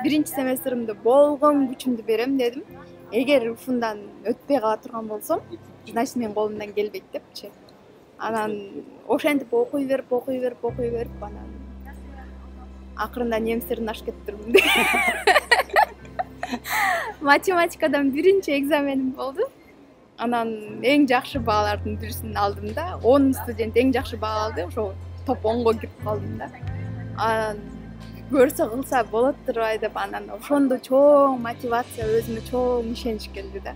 биринчи семестримде болгон күчүмдү берем дедим. Эгер ушундан өтпөй кала турган болсом, значит менин колумдан келбейт депчи. Анан ошентип окуй берип анан акырында немистердин ашып кетиптирмин. Математикадан биринчи экзаменим болду. Анан эң жакшы баалардын бирисин алдым да. 10 студент эң жакшы баа алды. Ошо топ 10го кирип калдым да. Анан көрсө кылса болот турбай деп анан ошондо чоң мотивация, өзүмө чоң ишенич келди да.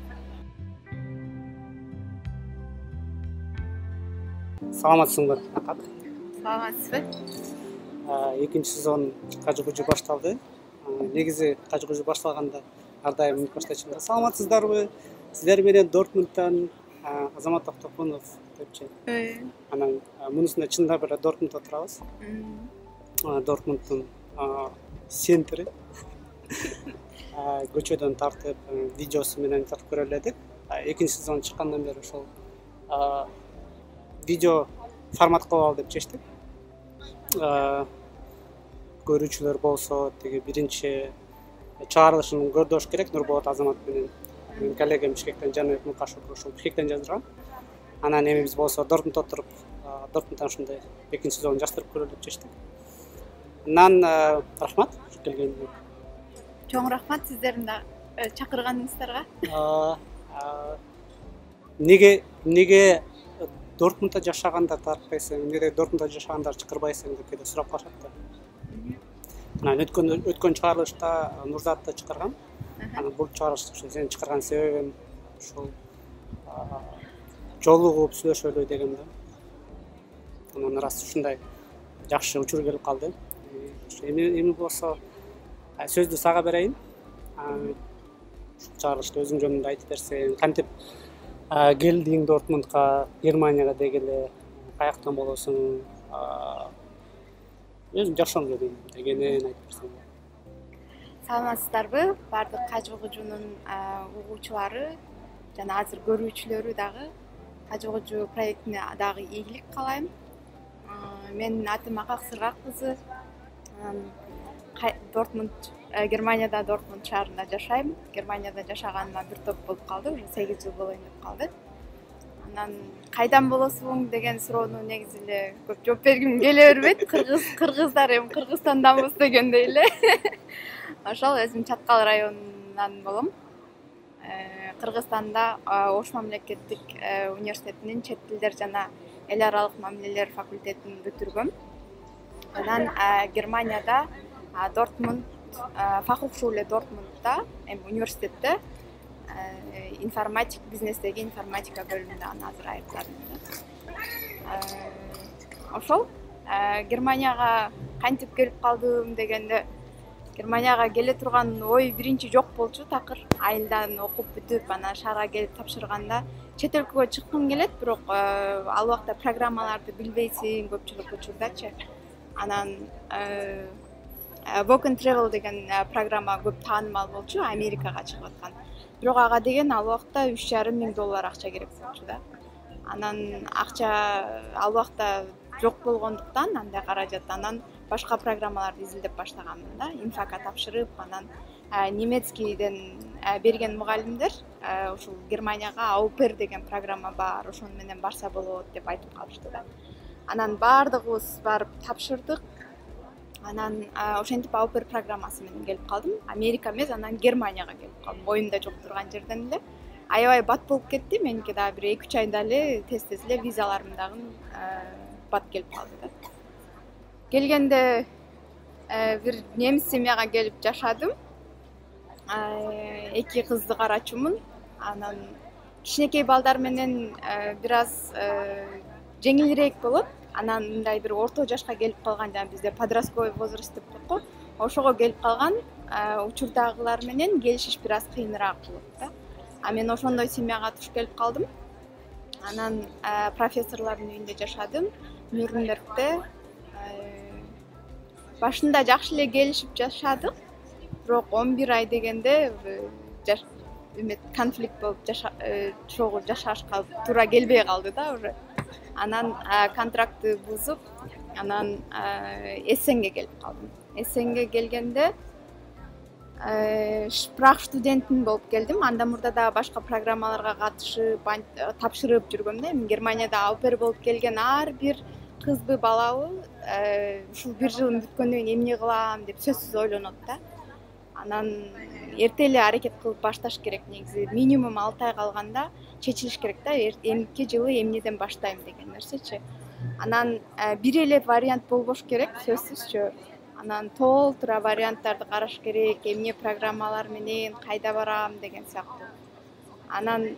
Саламатсыңбы, Акат? Саламатсызбы? Экинчи сезон кажы-кужу башталды. Негизи кажы-кужу башталганда ар дайым мынтип баштайчумун да. Саламатсыздарбы? Сиздер менен Дортмундтан Азамат Токтогунов депчи. Анан мунусунда чындап эле Дортмундда турабыз. Дортмунддун центри. Көчөдөн тартып, видеосу менен тартып көрө эледик. Экинчи сезон чыккандан бери ошол видео формат кылып ал деп чечтик. Көрүүчүлөр болсо тиги биринчи чыгарылышын көрдөш керек. Нурболот Азамат менен менин коллегам Бишкектен Жаныбек Мукашев ошол Бишкектен жаздырган. Анан эми биз болсо Дортмундда туруп, Дортмундтан ушундай экинчи сезон жаздырып көрөлү деп чечтик. Анан рахмат келгениңизге. Чоң рахмат сиздердин да чакырганыңыздарга. Неге Дортмундда жашагандар тарткайсың, эмне Дортмундда жашагандар чакырбайсың деп кээде сурап калышат да. Анан өткөн чыгарылышта Нурзат да чыгарган. Анан бул чыгарылышта сени чыгарган себебим ушул жолугуп сүйлөшөлү деген да. Анан рас ушундай жакшы учур келип калды. Эми болсо сөздү сага берейин. Чыгарылышты өзүң жөнүндө айтып берсең, кантип келдиң Дортмундга, Германияга дегеле, каяктан болосуң, өзүң жашооң дегенин айтып берсең. Саламатсыздарбы? Бардык кажы-кужунун угуучулары жана азыр көрүүчүлөрү дагы кажы-кужу проектине дагы ийгилик каалайм. Менин атым Акак Сыргак кызы. Дортмунд, Германияда Дортмунд шаарында жашайм. Германияда жашаганыма бир топ болуп калды, уже 8 жыл болоюн деп калды. Анан кайдан болосуң деген суроону негизи эле көп жооп бергим келе бербейт. Кыргыздар эми Кыргызстанданбыз дегендей эле. Ошол өзүм Чаткал районунан болом. Кыргызстанда Ош мамлекеттик университетинин чет тилдер жана эл аралык мамилелер факультетин бүтүргөм. Анан Германияда Дортмунд, Фахhochschule Дортмундда, университетте информатик, бизнестеги информатика бөлүмүндө аны азыр аяктадым. Ошол Германияга кантип келип калдым дегенде, Германияга келе турган ой биринчи жок болчу, такыр айылдан окуп бүтүп, анан шаарга келип тапшырганда чет өлкөгө чыккың келет, бирок ал убакта программаларды билбейсиң көпчүлүк учурдачы. Анан Work and Travel деген программа көп таанымал болчу, Америкага чыгып аткан. Бирок ага деген ал убакта $3,500 акча керек болчу да. Анан акча ал убакта жок болгондуктан, андай каражат, анан башка программаларды изилдеп баштаганмын да. Инфака тапшырып, анан немецкийден берген мугалимдер ушул Германияга Аупер деген программа бар, ошону менен барса болот деп айтып калышты да. Анан бардыгыбыз барып тапшырдык. Анан ошентип Аупер программасы менен келип калдым. Америка эмес, анан Германияга келип калдым. Оюмда жок турган жерден эле. Аябай бат болуп кетти. Меники дагы бир 2-3 айда эле тез эле визаларым дагы бат келип калды да. Келгенде бир немис семьяга келип жашадым. 2 кызды карачумун. Анан кичинекей балдар менен бир аз жеңилирээк болот. Анан мындай бир орто жашка келип калган, жана бизде подростковый возраст деп коет го. Ошого келип калган учурдагылар менен келишиш бир аз кыйыныраак болот да. Мен ошондой семьяга туш келип калдым. Анан профессорлордун үйүндө жашадым, Нюрнбергде. Башында жакшы эле келишип жашадык, бирок 11 ай дегенде конфликт болуп чогуу жашашка туура келбей калды да уже. Анан контрактты бузуп, анан Эссенге келип калдым. Эссенге келгенде Шпрах студентин болуп келдим. Андан мурда дагы башка программаларга катышып, тапшырып жүргөм да. Эми Германияда аупер болуп келген ар бир кызбы балабы ушул бир жылым бүткөндөн кийин эмне кылам деп сөзсүз ойлонот да. Анан эрте эле аракет кылып башташ керек негизи. Минимум 6 ай калганда чечилиш керек да. Эмки жылы эмнеден баштайм деген нерсечи. Анан бир эле вариант болбош керек, сөзсүзчү. Анан толтура варианттарды караш керек, эмне программалар менен кайда барам деген сыяктуу. Анан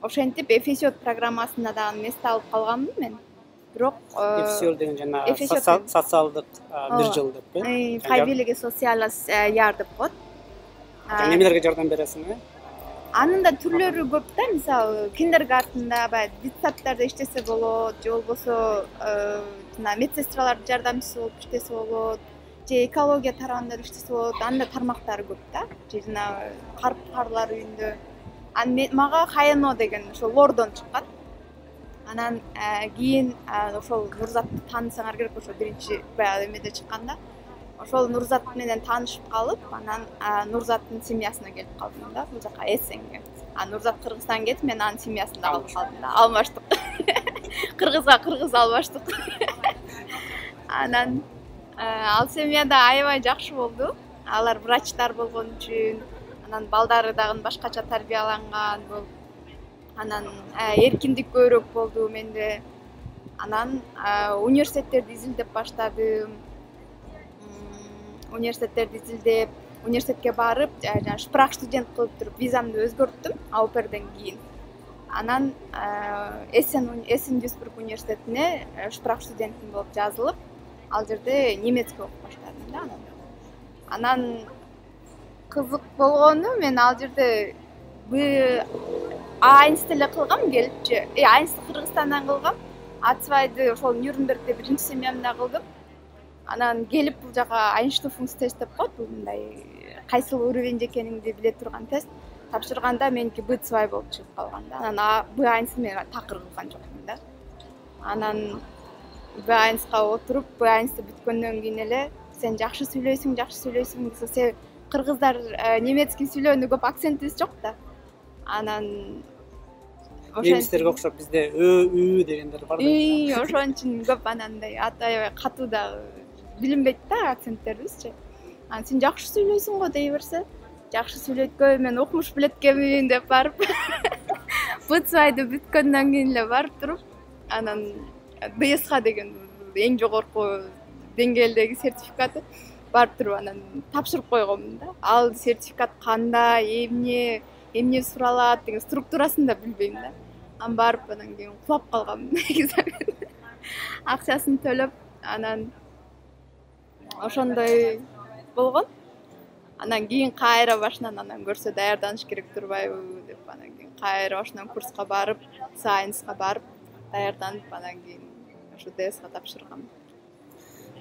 ошентип FSO программасына дагы место алып калганмын мен. Бирок FSO деген жанагы социалдык бир жыл деппи? Freiwillige soziales Jahr деп коет. Немелерге жардам бересиң? Анын да түрлөрү көп да. Мисалы, киндергартында баягы детсадтарда иштесе болот, же болбосо медсестралардын жардамчысы болуп иштесе болот, же экология тарабында иштесе болот. Анын да тармактары көп да. Же жанагы карп-карлар үйүндө. Мага Хайно деген ошо Лордон чыккан. Анан кийин ошол Нурзатты таанысаңар керек, ошо биринчи баягы эмеде чыкканда. Ошол Нурзат менен таанышып калып, анан Нурзаттын семьясына келип калдым да, бул жака Эссенге. Нурзат Кыргызстанга кетип, мен анын семьясында калып калдым да. Алмаштык. Кыргызга кыргыз алмаштык. Анан ал семьяда аябай жакшы болду. Алар врачтар болгон үчүн, анан балдары дагы башкача тарбияланган болуп. Анан эркиндик көбүрөөк болду менде. Анан университеттерди изилдеп баштадым. Университеттерди изилдеп, университетке барып, жана шпрах студент кылып туруп визамды өзгөрттүм ауперден кийин. Анан Эссен Дюйсбург университетине шпрах студентин болуп жазылып, ал жерде немецке окуп баштадым да. Анан кызык болгону, мен ал жерде А1 эле кылгам келипчи. А1 Кыргызстандан кылгам. А2 ошол Нюрнбергде биринчи семьямда кылдым. Анан келип бул жака Einstufungstest деп коет, бул мындай кайсыл уровень экениңди биле турган тест. Тапшырганда меники B2 болуп чыгып калган да. Анан B1 мен такыр кылган жокмун да. Анан B1га отуруп, B1 бүткөндөн кийин эле сен жакшы сүйлөйсүң десе, сен кыргыздар немецкий сүйлөгөндө көп акцентибиз жок да. Анан немистерге окшоп бизде үй дегендер бар да. Ошон үчүн көп анандай аябай катуу да билинбейт да акценттерибизчи. Анан сен жакшы сүйлөйсүң го дей берсе, жакшы сүйлөйткө мен окумуш билеткенмин деп барып B2 бүткөндөн кийин эле барып туруп, анан DSH деген эң жогорку деңгээлдеги сертификаты барып туруп анан тапшырып койгонмун да. Ал сертификат кандай, эмне суралат деген структурасын да билбейм да. Анан барып анан кийин кулап калгам экзамен. Акчасын төлөп, анан ошондой болгон. Анан кийин кайра башынан анан көрсө даярданыш керек турбайбы деп, анан кийин кайра башынан курска барып, Scienceга барып, даярданып, анан кийин ошо DSга тапшыргам.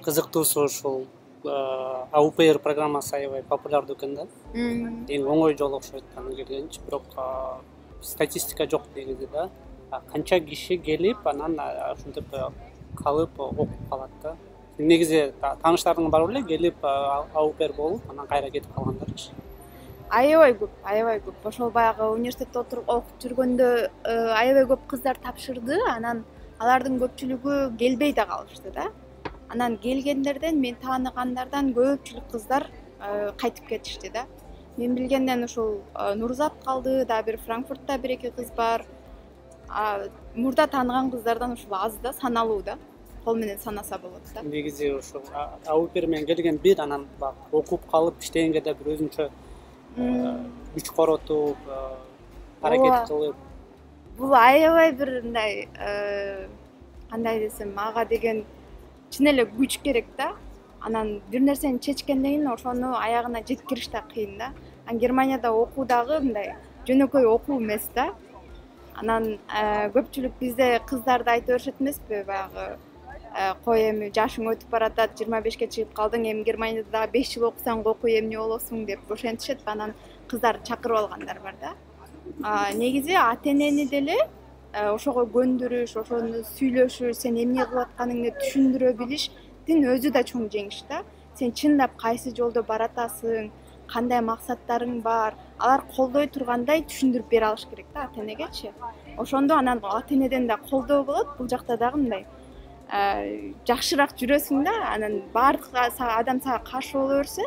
Кызыктуусу ушул AUPR программасы аябай популярдуу экен да. Эң оңой жол окшойт аны келгенчи, бирок статистика жок негизи да. Канча киши келип, анан ушинтип калып окуп калат да. Негизи тааныштарың бар беле, келип AUPR болуп, анан кайра кетип калгандарчы? Аябай көп. Ошол баягы университетте отуруп окуп жүргөндө аябай көп кыздар тапшырды, анан алардын көпчүлүгү келбей да калышты да. Анан келгендерден, мен тааныгандардан көпчүлүк кыздар кайтып кетишти да. Мен билгенден ушул Нурзат калды, да бир Франкфуртта бир-эки кыз бар. Мурда тааныган кыздардан ушул аз да, саналуу да. Кол менен санаса болот да. Негизи ушул AUPR менен келген бир, анан окуп калып иштегенге да бир өзүнчө күч коротуп, аракет кылып. Бул аябай бир мындай кандай десем, ага деген чын эле күч керек да. Анан бир нерсени чечкенден кийин ошону аягына жеткириш да кыйын да. Германияда окуу дагы мындай жөнөкөй окуу эмес да. Анан көпчүлүк бизде кыздарды айта беришет эмеспи, баягы кой эми жашың өтүп баратат, 25-ке чыгып калдың, эми Германияда дагы 5 жыл окусаң окуй эмне болосуң деп ошентишет. Анан кыздарды чакырып алгандар бар да. Негизи ата-энени деле ошого көндүрүш, ошону сүйлөшүш, сен эмне кылып атканыңды түшүндүрө билиштин өзү да чоң жеңиш да. Сен чындап кайсы жолдо баратасың, кандай максаттарың бар, алар колдой тургандай түшүндүрүп бере алыш керек да ата энегечи. Ошондо анан ата энеден да колдоо болот, бул жакта дагы мындай жакшыраак жүрөсүң да, анан баардык адам сага каршы боло берсе,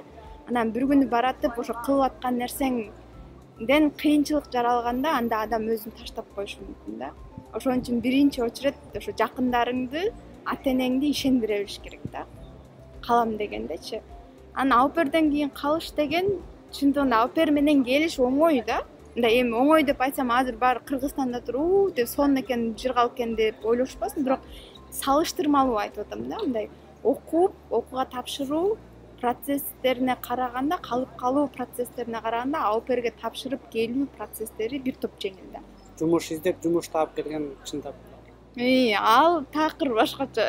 анан бир күнү баратып ошо кылып аткан нерсеңден кыйынчылык жаралганда анда адам өзүн таштап коюшу мүмкүн да. Ошон үчүн биринчи очередь ошо жакындарыңды, ата энеңди ишендире билиш керек да. Калам дегендечи. Анан алып берден кийин калыш деген чындыгында алып бер менен келиш оңой да. Мындай эми оңой деп айтсам азыр баары Кыргызстанда туруп деп сонун экен, жыргал экен деп ойлошпосун, бирок салыштырмалуу айтып атам да. Мындай окуп, окууга тапшыруу процесстерине караганда, калып калуу процесстерине караганда алып берге тапшырып келүү процесстери бир топ жеңил да. Жумуш издеп, жумуш таап келген чындап. Ал такыр башкача.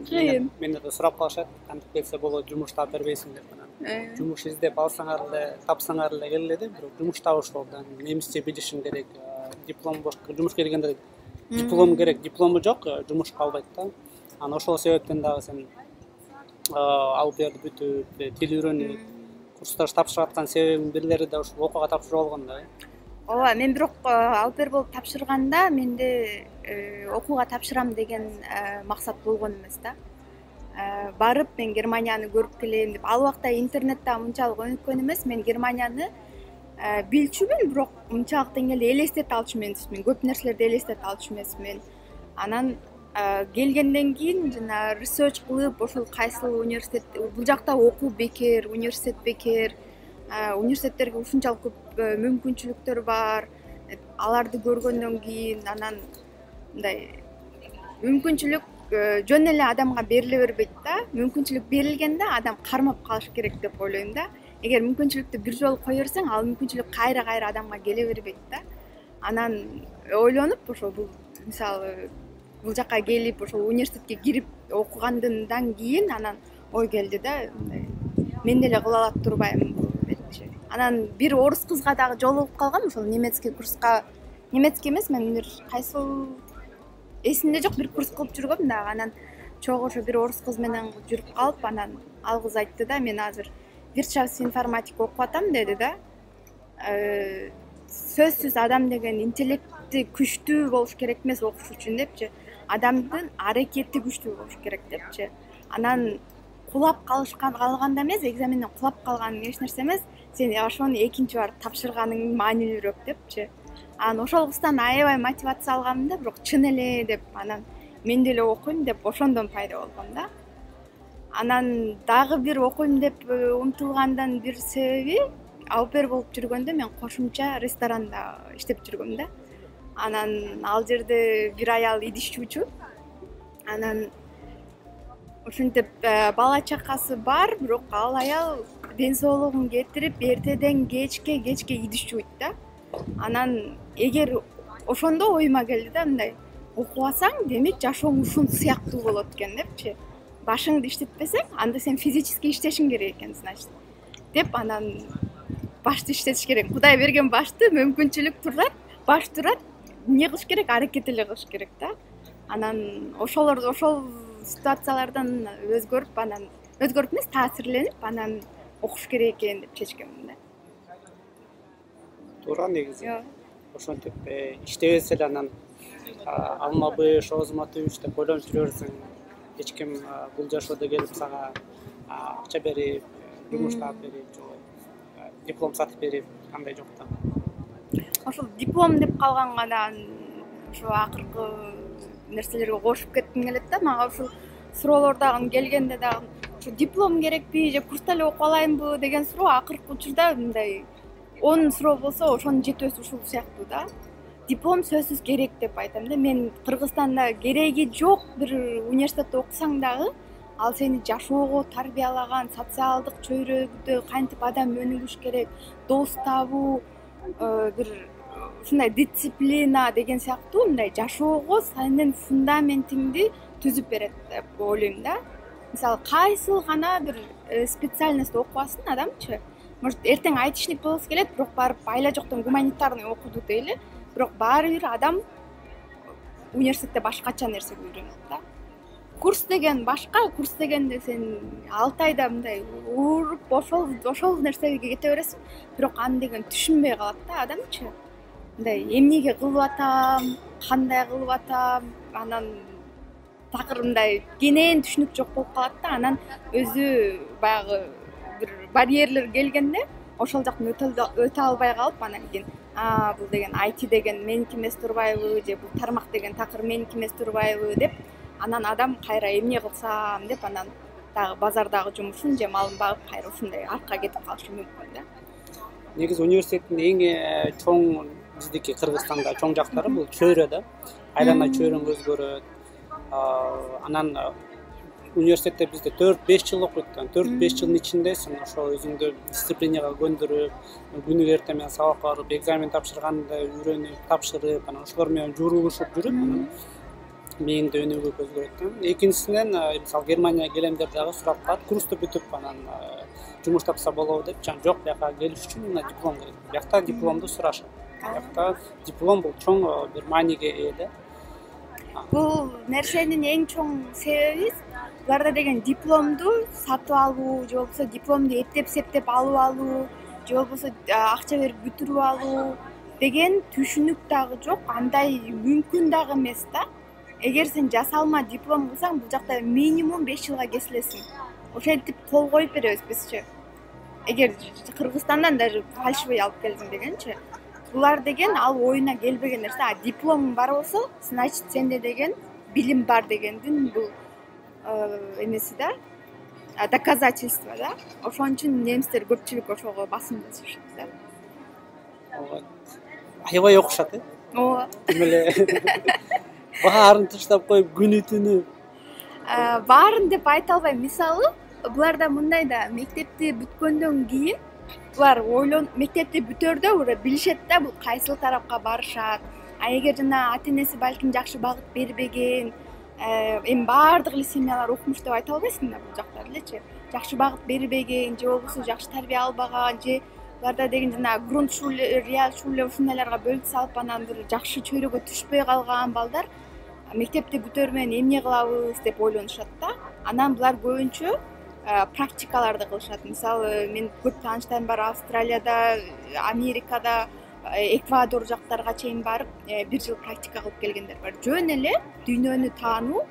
Кыйын. Мени да сурап калышат, кантип келсе болот, жумуш таап бербейсиң деп анан. Жумуш издеп алсаңар эле, тапсаңар эле келе да, бирок жумуш табыш болду. Немисче билишиң керек, диплом жумуш келгенде диплом керек, диплому жок, жумушка албайт да. Анан ошол себептен дагы сен алып берди бүтүп, тил үйрөнүп, курстар тапшырып аткан себебин бирлери да ушул окууга тапшырып алган да. Ооба, мен бирок алып бер болуп тапшырганда менде окууга тапшырам деген максат болгон эмес да. Барып мен Германияны көрүп келем деп, ал убакта интернетте мынчалык өнүккөн эмес. Мен Германияны билчүмүн, бирок мынчалык деңгээлде элестете алчу эмесмин, көп нерселерди элестете алчу эмесмин. Анан келгенден кийин жана research кылып, ошол кайсыл университет, бул жакта окуу бекер, университет бекер, университеттерге ушунчалык көп мүмкүнчүлүктөр бар. Аларды көргөндөн кийин анан мындай мүмкүнчүлүк жөн эле адамга бериле бербейт да. Мүмкүнчүлүк берилгенде адам кармап калыш керек деп ойлойм да. Эгер мүмкүнчүлүктү бир жолу кое берсең, ал мүмкүнчүлүк кайра адамга келе бербейт да. Анан ойлонуп, ошо бул мисалы бул жака келип, ошол университетке кирип окугандан кийин анан ой келди да, мен деле кыла алат турбаймынбы депчи. Анан бир орус кызга дагы жолугуп калгам, ошол немецкий курска, немецкий эмес, мен бир кайсыл эсимде жок, бир курс кылып жүргөм дагы. Анан чогуу ошо бир орус кыз менен жүрүп калып, анан ал кыз айтты да, мен азыр виртшафтс информатика окуп атам деди да. Сөзсүз адам деген интеллекти күчтүү болуш керек эмес окуш үчүн депчи. Адамдын аракети күчтүү болуш керек депчи. Анан кулап калганда эмес, экзаменден кулап калган эч нерсе эмес, сен ошону экинчи барып тапшырганың маанилүүрөөк депчи. Анан ошол кыздан аябай мотивация алгам да, бирок чын эле деп, анан мен деле окуйм деп ошондон пайда болгон да. Анан дагы бир окуйм деп умтулгандан бир себеби, алып бер болуп жүргөндө мен кошумча ресторанда иштеп жүргөм да. Анан ал жерде бир аял идиш жуучу. Анан ушинтип бала чакасы бар, бирок ал аял ден соолугун кетирип эртеден кечке идиш жууйт да. Анан эгер ошондо оюма келди да, мындай окубасаң, демек жашооң ушун сыяктуу болот экен депчи. Башыңды иштетпесең, анда сен физически иштешиң керек экен, значит. Деп анан башты иштетиш керек. Кудай берген башты, мүмкүнчүлүк турат, баш турат, эмне кылыш керек, аракет эле кылыш керек да. Анан ошол ситуациялардан өзгөрүп эмес, таасирленип, анан окуш керек экен деп чечкенмин да. Туура негизи. Ошентип иштебесе эле анан алма быш, оозума түш деп ойлонуп жүрө берсең, эч ким бул жашоодо келип сага акча берип, жумуш таап берип, же диплом сатып берип, андай жок да. Ошол диплом деп калганга да ошо акыркы нерселерге кошуп кетким келет да. Мага ушул суроолор дагы келгенде дагы ушу диплом керекпи же курста эле окуп алайынбы деген суроо акыркы учурда мындай 10 суроо болсо ошонун жетөөсү ушул сыяктуу да. Диплом сөзсүз керек деп айтам да. Мен Кыргызстанда кереги жок бир университетте окусаң дагы, ал сени жашоого тарбиялаган, социалдык чөйрөгүдө кантип адам өнүгүш керек, дос табуу, бир ушундай дисциплина деген сыяктуу мындай жашоого сенин фундаментиңди түзүп берет деп ойлойм да. Мисалы, кайсыл гана бир специальность окубасын адамчы, может эртең айтишник болгусу келет, бирок барып айла жоктон гуманитарный окуду дейли, бирок баары бир адам университетте башкача нерсе үйрөнөт да. курс деген башка, курс дегенде сен 6 айда мындай ууруп ошол нерсеге кете бересиң, бирок аны деген түшүнбөй калат да адамчы. Мындай эмнеге кылып атам, кандай кылып атам, анан такыр мындай кенен түшүнүк жок болуп калат да, анан өзү баягы бир барьерлер келгенде ошол жактан өтө албай калып, анан кийин бул деген IT деген меники эмес турбайбы, же бул тармак деген такыр меники эмес турбайбы деп, анан адам кайра эмне кылсам деп, анан дагы базардагы жумушун же малын багып кайра ушундай артка кетип калышы мүмкүн да. Негизи университеттин эң чоң биздики Кыргызстанда чоң жактары бул чөйрө да. Айлана чөйрөң өзгөрөт. Анан университетте бизде 4-5 жыл окуйт. 4-5 жылдын ичинде сен ошо өзүңдү дисциплинага көндүрүп, күнүгө эртең менен сабакка барып, экзамен тапшырганда үйрөнүп, тапшырып, анан ошолор менен журулушуп жүрүп, анан мээңде өнүгүүгө өзгөрөт. Экинчисинен, мисалы Германияга келемдер дагы сурап калат, курсту бүтүп, анан жумуш тапса болобу деп, жок, бияка келиш үчүн мына диплом керек. Биякта дипломду сурашат. Биякта диплом бул чоң бир мааниге ээ да. Бул нерсенин эң чоң себеби буларда деген дипломду сатып алуу, же болбосо дипломду эптеп-септеп алып алуу, же болбосо акча берип бүтүрүп алуу деген түшүнүк дагы жок, андай мүмкүн дагы эмес да. Эгер сен жасалма диплом кылсаң, бул жакта минимум 5 жылга кесилесиң. Ошентип кол коюп беребиз бизчи. Эгер Кыргызстандан даже фальшивый алып келдиң дегенчи, булар деген ал оюна келбеген нерсе. Дипломуң бар болсо, значит сенде деген билим бар дегендин бул эмеси да, доказательство да. Ошон үчүн немистер көпчүлүк ошого басым жасашат да. Аябай окушат, Ооба. Эле баарын таштап коюп күнү түнү. Баарын деп айта албайм. Мисалы, буларда мындай да, мектепти бүткөндөн кийин булар мектепти бүтөрдө уже билишет да, бул кайсыл тарапка барышат. Эгер жана ата-энеси балким жакшы багыт бербеген, эми баардык эле семьялар окумуш деп айта албайсың да бул жакта элечи. Жакшы багыт бербеген, же болбосо жакшы тарбия албаган, же буларда деген жана грунтшуле, реалшуле ушундайларга бөлүп салып, анан бир жакшы чөйрөгө түшпөй калган балдар мектепти бүтөр менен эмне кылабыз деп ойлонушат да. Анан булар көбүнчө практикаларды кылышат. Мисалы, мен көп тааныштарым бар Австралияда, Америкада, Эквадор жактарга чейин барып, 1 жыл практика кылып келгендер бар. Жөн эле дүйнөнү таануу,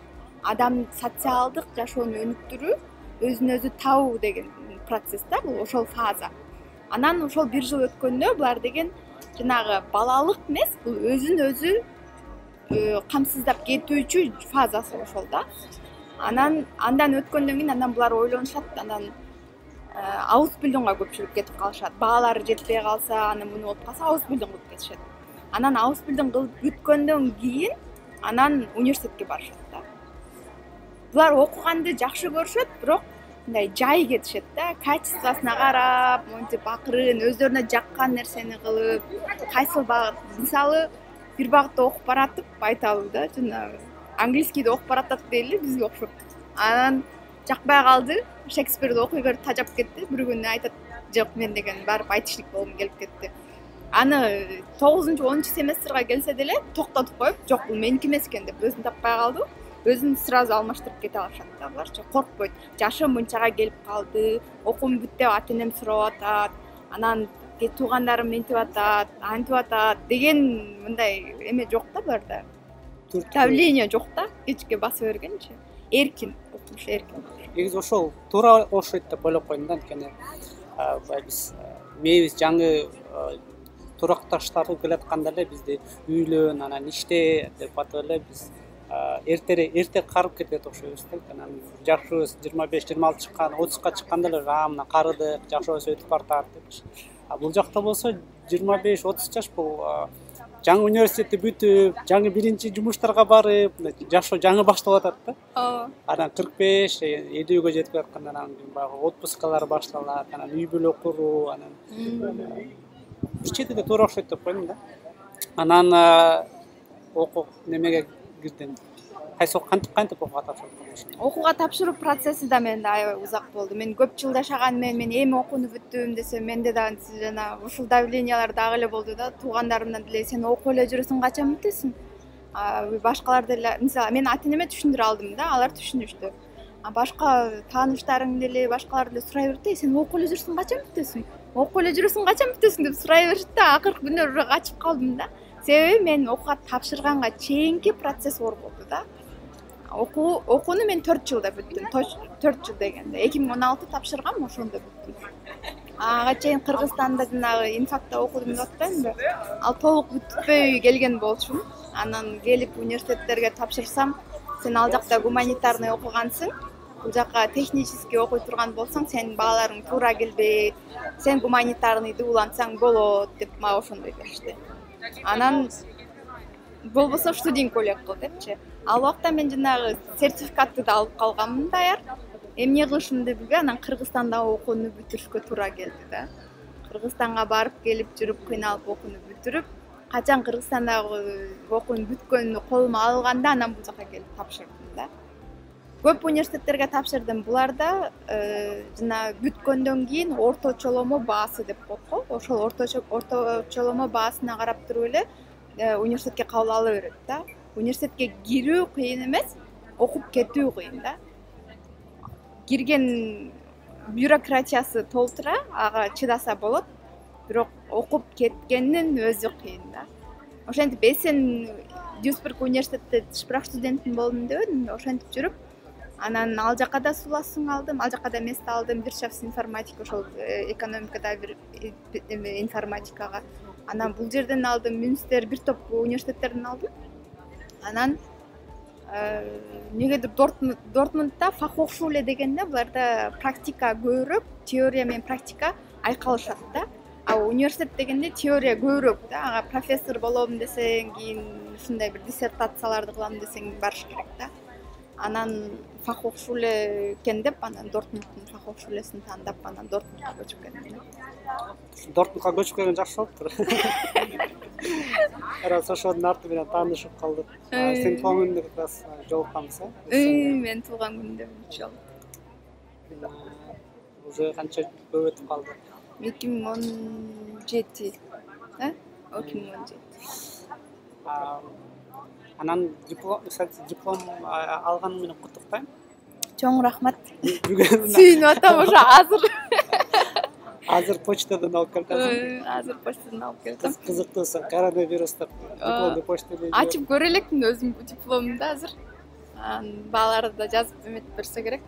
адам социалдык жашоону өнүктүрүү, өзүн өзү табуу деген процесс да, бул ошол фаза. Анан ошол 1 жыл өткөндө булар деген жанагы балалык эмес, бул өзүн өзү камсыздап кетүүчү фазасы ошол да. Андан өткөндөн кийин андан булар ойлонушат, анан аусбилдингге көпчүлүк кетип калышат. Баалары жетпей калса, анан муну болуп калса аусбилдинг кылып кетишет. Анан аусбилдинг кылып бүткөндөн кийин анан университетке барышат да. Булар окуганды жакшы көрүшөт, бирок мындай жай кетишет да, качествосуна карап, монтип акырын өздөрүнө жаккан нерсени кылып, кайсыл багыт, мисалы, бир багытта окуп баратып айталы да, жанагы английскийди окуп баратат дейли бизге окшоп. Анан жакпай калды, Шекспирди окуй берип тажап кетти. Бир күнү айтат, жок, мен деген барып айтышлык болгум келип кетти. Аны 9-10 семестрге келсе деле токтотуп коюп, жок, бул меники эмес экен деп өзүн таппай калды. Өзүн сразу алмаштырып кете алышат да, буларчы коркпойт. Жашым мынчага келип калды, окуум бүт деп ата-энем сурап атат, анан туугандарым ментип атат, антип атат деген мындай эме жок да буларда. Давление жок да, кечке басып бергенчи. Эркин, окумуш эркин. Негизи ошол туура окшойт деп ойлоп койдум да, анткени биз мээбиз жаңы туракташтар келатканда эле бизди үйлөн, анан иште деп атып эле биз эрте карып кетет окшойбуз да. Анан жашыбыз 25-26 чыккан, 30ка чыкканда эле мына карыдык, жашообуз өтүп баратат депчи. Бул жакта болсо 25-30 жаш бул жаңы университетти бүтүп, жаңы биринчи жумуштарга барып, жашоо жаңы башталып атат да. Анан 45-50гө жетип атканда анан баягы отпускалар башталат, анан үй бүлө куруу, анан бир четиде туура окшойт деп койдум да. Анан окуп немеге кирдим. Кантип окууга тапшырдым? Окууга тапшыруу процесси да менде аябай узак болду. Мен көп жыл жашаган мен эми окууну бүттүм десем, менде да жана ушул давлениялар дагы эле болду да. Туугандарымдан деле сен окуп эле жүрөсүң, качан бүтөсүң? Башкалар деле мисалы мен ата энеме түшүндүрө алдым да, алар түшүнүштү. Башка тааныштарың деле, башкалар деле сурай берди, сен окуп эле жүрсүң, качан бүтөсүң? Окуп эле жүрсүң, качан бүтөсүң деп сурай беришти да, акыркы күндөр уже качып калдым да. Себеби мен окууга тапшырганга чейинки процесс оор болду да. Окууну мен 4 жылда бүттүм. 4 жыл дегенде 2016 тапшыргам, ошондо бүттүм. Ага чейин Кыргызстанда жанагы инфакта окудум деп атпаймынбы? Ал толук бүтпөй келген болчумун. Анан келип университеттерге тапшырсам, сен ал жакта гуманитарный окугансың, бул жака технический окуй турган болсоң, сенин бааларың туура келбейт. Сен гуманитарныйды улантсаң болот деп мага ошондой беришти. Анан болбосо студент коллег кыл депчи. Ал убакта мен жанагы сертификатты да алып калганмын даяр. Эмне кылышымды билбей, анан Кыргызстанда окууну бүтүрүшкө туура келди да. Кыргызстанга барып келип жүрүп кыйналып окууну бүтүрүп, качан Кыргызстандагы окуум бүткөнү колума алганда, анан бул жака келип тапшырдым да. Көп университеттерге тапшырдым. Буларда жана бүткөндөн кийин орточоломо баасы деп коет го. Ошол орточоломо баасына карап туруп эле университетке кабыл ала берет да. Университетке кирүү кыйын эмес, окуп кетүү кыйын да. Кирген бюрократиясы толтура, ага чыдаса болот, бирок окуп кеткендин өзү кыйын да. Ошентип эсен Дюйсбург университетте шпрах студентин болдум дебедимби, ошентип жүрүп, анан ал жака да суласың алдым, ал жака да место алдым, Wirtschafts информатика, ошол экономикада бир информатикага. Анан бул жерден алдым, Мюнстер, бир топ университеттерден алдым. Анан негедир Дортмундда Фахохшуле дегенде буларда практика көбүрөөк, теория менен практика айкалышат да. Университет дегенде теория көбүрөөк да. Ага профессор болом десең, кийин ушундай бир диссертацияларды кылам десең барыш керек да. Анан Фахохшуле экен деп, анан Дортмундтун Фахохшулесин тандап, анан Дортмундга көчүп келдим. Дортмундга көчүп келген жакшы болуптур. Раз ошонун арты менен таанышып калдык. Сен тууган күнүндө как раз жолукканбыз, Мен тууган күнүмдө жолуктук. Уже канча көп өтүп калды? 2017. 2017. Анан диплом алганың менен куттуктайм. Чоң рахмат. Сүйүнүп атам ошо Азыр почтадан алып келдим. Азыр почтадан алып келдим. Кызыктуусу коронавирустук дипломду почтадан ачып көрө элекмин өзүм дипломумду азыр. Бааларды да жазып эметип берсе керек.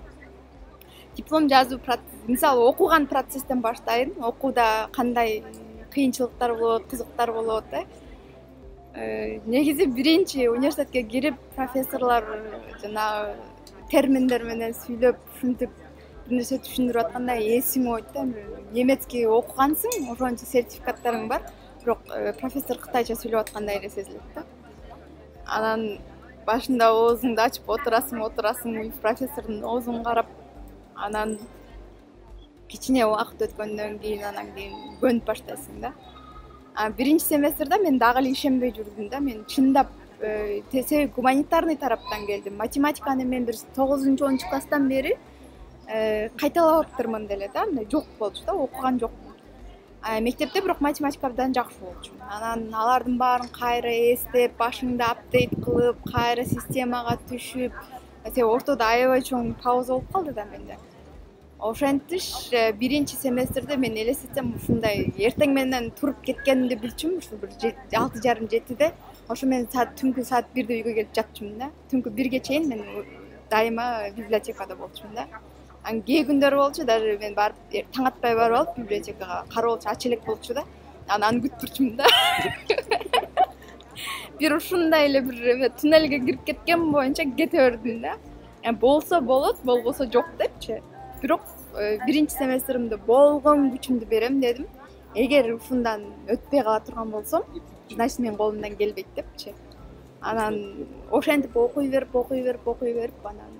Диплом жазуу мисалы окуган процесстен баштайын. Окууда кандай кыйынчылыктар болот, кызыктар болот, негизи биринчи университетке кирип, профессорлор жанагы терминдер менен сүйлөп, ушинтип бир нерсе түшүндүрүп атканда эсиңе ойт да. Немецкий окугансың, ошончо сертификаттарың бар, бирок профессор кытайча сүйлөп аткандай эле сезилет да. Анан башында оозуңду ачып отурасың, профессордун оозуна карап, анан кичине убакыт өткөндөн кийин анан көнүп баштайсың да. Биринчи семестрде мен дагы эле ишенбей жүрдүм да. Мен чындап себеби гуманитарный тараптан келдим. Математиканы мен бир 9-10 класстан бери кайталап аптырмын деле да. Жок болчу да, окуган жокмун. Мектепте бирок математика абдан жакшы болчумун. Анан алардын баарын кайра эстеп, башыңда апдейт кылып, кайра системага түшүп, себеби ортодо аябай чоң пауза болуп калды да менде. Ошентиш биринчи семестрде мен элестетсем ушундай эртең менен туруп кеткенимди билчүмүн, ушул бир 6:30-7-де. Ошо мен түнкү саат 1-де үйгө келип жатчумун да. Түнкү 1ге чейин мен дайыма библиотекада болчумун да. Кээ күндөр болчу, даже мен барып таң атпай барып алып библиотекага кароолчу ач элек болчу да. Анан күтүп турчумун да. Бир ушундай эле бир туннелге кирип кеткен боюнча кете бердим да. Болсо болот, болбосо жок депчи. Бирок биринчи семестримде болгон күчүмдү берем дедим. Эгер ушундан өтпөй кала турган болсом, значит менин колумдан келбейт депчи. Анан ошентип окуй берип, анан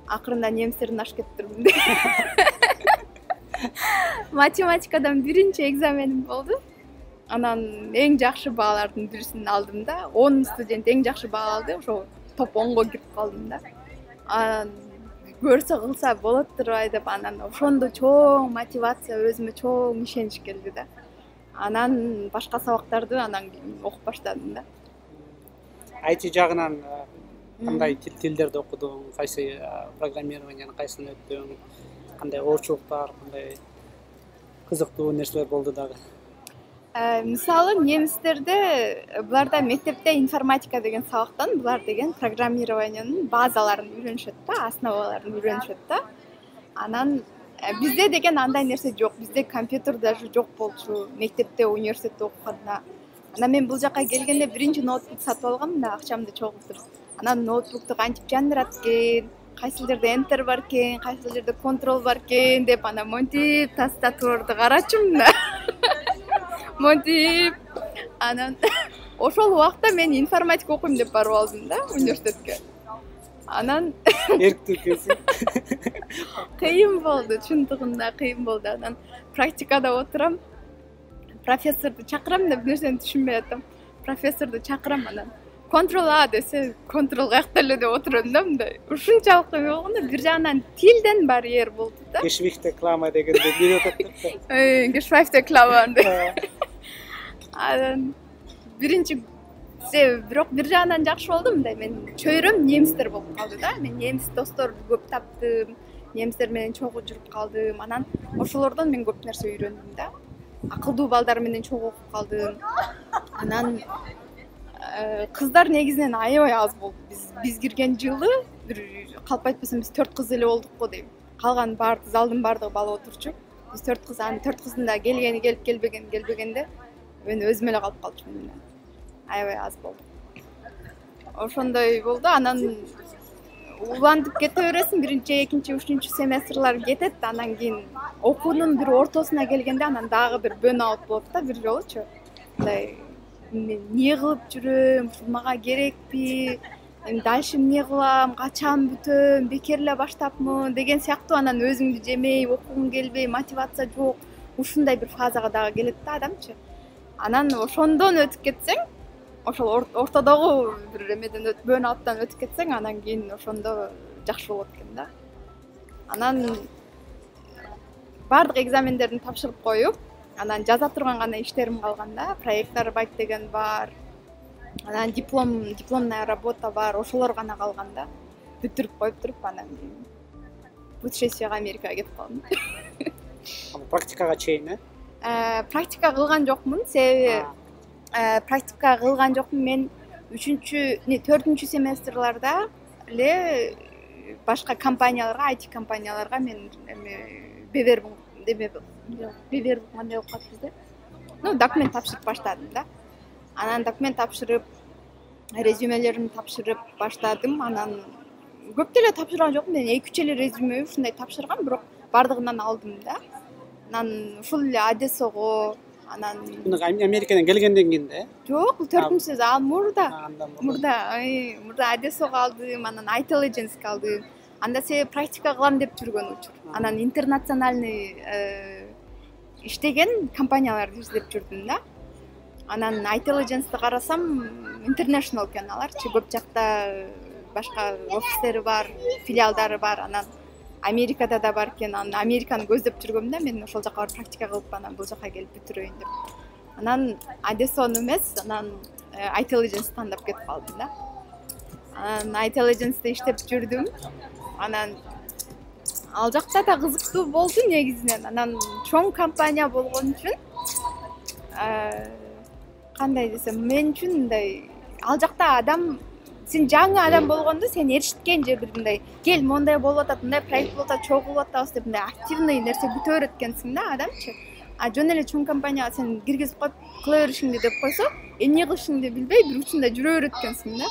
акырында немистердин ашып кетиптирмин. Математикадан биринчи экзаменим болду. Анан эң жакшы баалардын бирисин алдым да. 10 студент эң жакшы баа алды, ошо топ 10го кирип калдым да. Анан көрсө кылса болот турбайбы деп, анан ошондо чоң мотивация, өзүмө чоң ишенич келди да. Анан башка сабактарды анан окуп баштадым да. IT жагынан кандай тилдерди окудуң, кайсы программированияны кайсысын өттүң, кандай оорчулуктар, кандай кызыктуу нерселер болду дагы? Мисалы немистерде буларда мектепте информатика деген сабактан булар деген программированиянын базаларын үйрөнүшөт да, основаларын үйрөнүшөт да. Анан бизде деген андай нерсе жок. Бизде компьютер даже жок болчу мектепте, университетте окуганда. Анан мен бул жака келгенде биринчи ноутбук сатып алгам да, акчамды чогултуруп. Анан ноутбукту кантип жандырат экен, кайсы жерде enter бар экен, кайсы жерде control бар экен деп анан монтип тастатуурду карачумун да. Монтип анан ошол убакта мен информатика окуйм деп барып алдым да университетке. Анан Эрктүү экенсиң. кыйын болду, чындыгында кыйын болду. Анан практикада отурам, профессорду чакырам деп нерсени түшүнбөй атам. Профессорду чакырам, анан контрол А десе, контрол каякта эле деп отурам да мындай. Ушунчалык эме болгондо бир жагынан тилден барьер болду да. Geschwichte Klammer дегенде бир атат. Geschweifte Klammern деп. Анан биринчи бирок бир жагынан жакшы болду, мындай мен чөйрөм немистер болуп калды да. Мен немис досторду көп таптым, немистер менен чогуу жүрүп калдым. Анан ошолордон мен көп нерсе үйрөндүм да. Акылдуу балдар менен чогуу окуп калдым. Анан кыздар негизинен аябай аз болду. Биз кирген жылы бир калп айтпасам биз 4 кыз эле болдук го дейм. Калган залдын баардыгы бала отурчу. Биз 4 кыз, анын 4 кыздын да келгени келип келбегенде мен өзүм эле калып калчумун. Аябай аз болду. Ошондой болду. Анан улантып кете бересиң, биринчи, экинчи, үчүнчү семестрлар кетет, анан кийин окуунун бир ортосуна келгенде анан дагы бир burnout болот да бир жолучу. Мындай мен эмне кылып жүрөм, ушул мага керекпи, дальше эмне кылам, качан бүтөм, бекер эле баштапмын деген сыяктуу. Анан өзүңдү жемей, окугуң келбей, мотивация жок, ушундай бир фазага дагы келет да адамчы. Анан ошондон өтүп кетсең, ошол ортодогу бир эмеден burnout'тан өтүп кетсең, анан кийин ошондо жакшы болот экен да. Анан баардык экзамендерди тапшырып коюп, анан жаза турган гана иштерим калган да, проекттер деген бар. Анан дипломная работа бар, ошолор гана калган да. Бүтүрүп коюп туруп, анан путешествияга Америкага кетип калдым. Практикага чейин, Практика кылган жокмун, себеби практика кылган жокмун. Мен 4-4 семестрларда эле башка компанияларга, IT компанияларга мен бевербин кандай окуп калдыбыз да. Документ тапшырып баштадым да. Анан документ тапшырып, резюмелеримди тапшырып баштадым. Анан көп деле тапшырган жокмун. Мен 2-3 эле резюме ушундай тапшыргам, бирок бардыгынан алдым да. Анан ушул эле Одессого, анан Америкадан келгенден кийин да? Жок, 4-сүз ал мурда Одессого алдым, анан iTelligence алдым. Анда себеби практика кылам деп жүргөн учур. Анан интернациональный иштеген компанияларды издеп жүрдүм да. Анан iTelligence'ди карасам, international экен аларчы, көп жакта башка офистери бар, филиалдары бар. Анан Америкада да бар экен. Анан Американы көздөп жүргөм да, мен ошол жака барып практика кылып, анан бул жака келип бүтүрөйүн деп. Анан Одессону эмес, анан iTelligence тандап кетип калдым да. Анан iTelligence'де иштеп жүрдүм. Анан ал жакта да кызыктуу болду негизинен. Анан чоң компания болгон үчүн кандай десем, мен үчүн мындай ал жакта адам, сен жаңы адам болгондо сен эришиткен же бир мындай кел мондай болуп атат, мындай проект болуп атат, чогуу болуп атабыз деп мындай активный нерсе бүтө берет экенсиң да адамчы. Жөн эле чоң компанияга сен киргизип коюп кыла беришиңди деп койсо, эмне кылышыңды билбей бир учунда жүрө берет экенсиң да.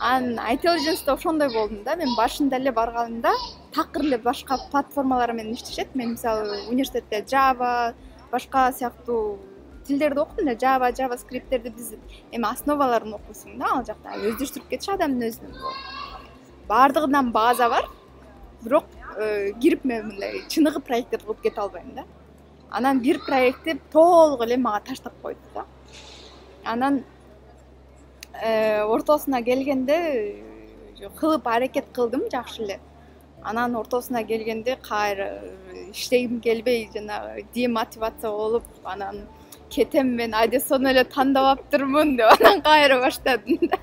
Анан iTelligence'де ошондой болдум да. Мен башында эле барганымда такыр эле башка платформалар менен иштешет. Мен мисалы университетте Java, башка сыяктуу тилдерди окудум да, Java, JavaScript'терди биз эми основаларын окуйсуң да, ал жакта өздөштүрүп кетиш адамдын өзүнүн. Бардыгынан база бар, бирок кирип мен мындай чыныгы проекттер кылып кете албайм да. Анан бир проектти толук эле мага таштап койду да. Анан ортосуна келгенде кылып аракет кылдым жакшы эле. Анан ортосуна келгенде кайра иштегим келбей, жанагы демотивация болуп, анан кетем, мен Одессону эле тандап аптырмын деп анан кайра баштадым да.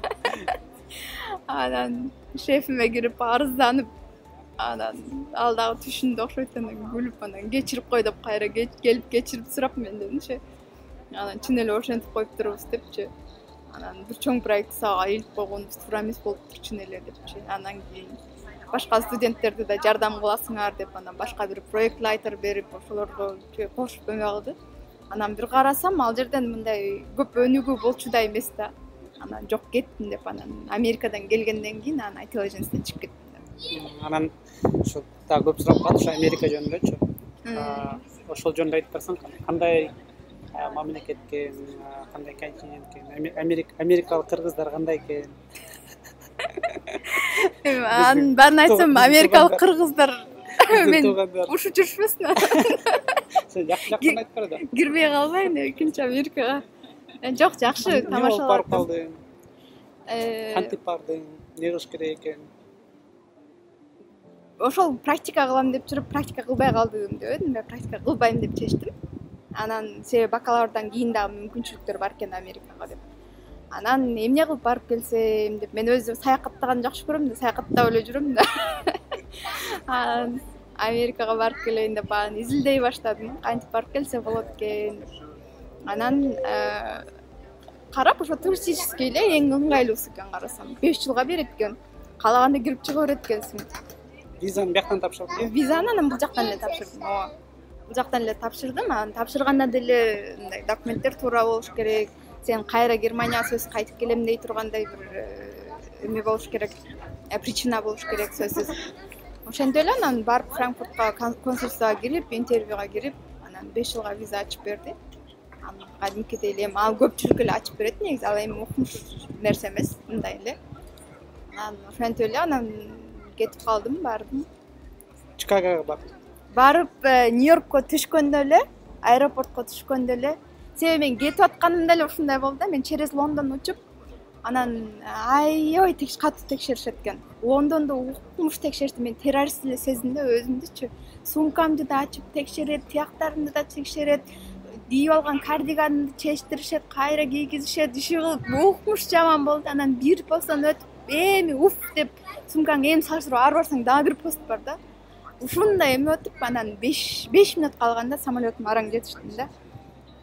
Анан шефиме кирип арызданып, анан ал дагы түшүндү окшойт, анан күлүп анан кечирип кой деп кайра келип кечирип сурап менденчи. Анан чын эле ошентип коюптурбуз депчи. Анан бир чоң проект сага илип койгонубуз туура эмес болуптур чын эле депчи. Анан кийин башка студенттерди да жардам кыласыңар деп анан башка бир проект лайтер берип ошолорго кошуп эме кылды. Анан бир карасам ал жерден мындай көп өнүгүү болчудай эмес да. Анан жок кеттим деп анан Америкадан келгенден кийин анан intelligence'ден чыгып кеттим. Анан ошо дагы көп сурап калды ошо Америка жөнүндөчү. Ошол жөнүндө айтып берсең, кандай мамлекетке, кандай континентке, америкалык кыргыздар кандай экен? Анын баарын айтсам америкалык кыргыздар мен ушу жүрүшпөсүн. Сен жакшы жактан айтып бер да. Кирбей калбайын экинчи Америкага. Жок, жакшы тамашалап барып калдың. Кантип бардың? Не кылыш керек экен? Ошол практика кылам деп жүрүп, практика кылбай калдым деп эдим. Мен практика кылбайм деп чечтим. Анан себеби бакалаврдан кийин дагы мүмкүнчүлүктөр бар экен Америкага деп. Анан эмне кылып барып келсем деп, мен өзүм саякаттаганды жакшы көрөм да, саякаттап эле жүрөм да. Анан Америкага барып келейин деп анан изилдей баштадым. Кантип барып келсе болот экен деп. Анан карап, ошо туристический эле эң ыңгайлуусу экен карасам. 5 жылга берет экен. Каалаганда кирип чыга берет экенсиң. Визаны бияктан тапшырдым. Визаны анан бул жактан эле тапшырдым. Ооба. Бул жактан эле тапшырдым. Анан тапшырганда деле мындай документтер туура болуш керек. Сен кайра Германияга сөзсүз кайтып келем дей тургандай бир эме болуш керек. Причина болуш керек сөзсүз. Ошентип эле анан барып Франкфуртка консульствага кирип, интервьюга кирип, анан 5 жылга виза ачып берди. Анан кадимкидей эле ал көпчүлүк эле ачып берет негизи, ал эми укмуш нерсе эмес, мындай эле. Анан ошентип эле анан кетип калдым, бардым. Чикагого бардым. Барып Нью-Йоркко түшкөндө эле, аэропортко түшкөндө эле, себеби мен кетип атканымда эле ушундай болду да, мен через Лондон учуп, анан аябай катуу текшеришет экен. Лондондо укмуш текшеришти, мен террорист эле сездим да өзүмдүчү. Сумкамды да ачып текшерет, тияктарымды да текшерет, кийип алган кардиганымды чечтиришет, кайра кийгизишет, иши кылып укмуш жаман болду. Анан бир посттон өтүп, эми уф деп сумкаңа эми салыштырып ары барсаң дагы бир пост бар да. Ушундай эме өтүп, анан 5 мүнөт калганда самолетум араң жетиштим да.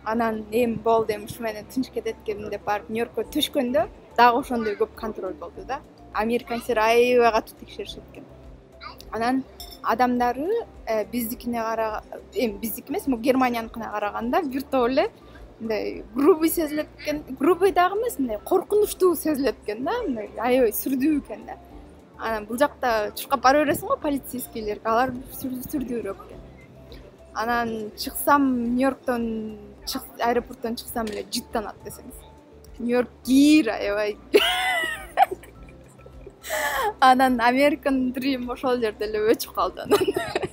Анан эми болду, эми ушу менен тынч кетет экенмин деп барып Нью-Йоркко түшкөндө дагы ошондой көп контроль болду да. Американцтар аябай катуу текшеришет экен. Анан адамдары биздикине эми биздики эмес, Германияныкына караганда бир топ эле мындай грубый сезилет экен. Грубый дагы эмес, мындай коркунучтуу сезилет экен да, мындай аябай сүрдүү экен да. Анан бул жакта чуркап бара бересиң го полицейскийлерге, алар сүрдүүрөөк экен. Анан чыксам Нью-Йорктон, аэропорттон чыксам эле жыттанат десеңиз. Нью-Йорк кир аябай. Анан American Dream ошол жерде эле өчүп калды анан.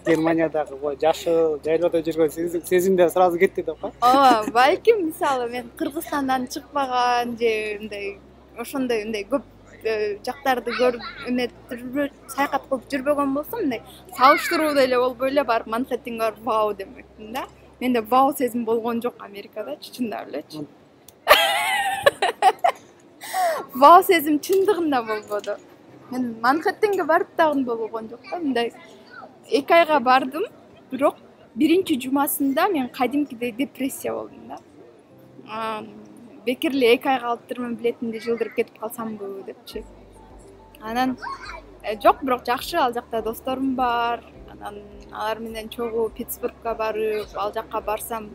Германиядагы жашыл жайлоодо жүргөн сезимдер сразу кетти деп го. Ооба, балким мисалы мен Кыргызстандан чыкпаган же мындай ошондой мындай көп жактарды көрүп эметип саякат кылып жүрбөгөн болсом, мындай салыштыруу эле болбой эле барып Манхэттенге барып вау демекмин да. Менде вау сезим болгон жок Америкада, чынында элечи. Вау сезим чындыгында болбоду. Мен Манхэттенге барып дагы болгон жок да. Мындай 2 айга бардым, бирок биринчи жумасында мен кадимкидей депрессия болдум да. Бекер эле 2 айга алыптырмын, билетимди жылдырып кетип калсамбы депчи. Анан жок, бирок жакшы, ал жакта досторум бар. Анан алар менен чогуу Питтсбургга барып, ал жакка барсам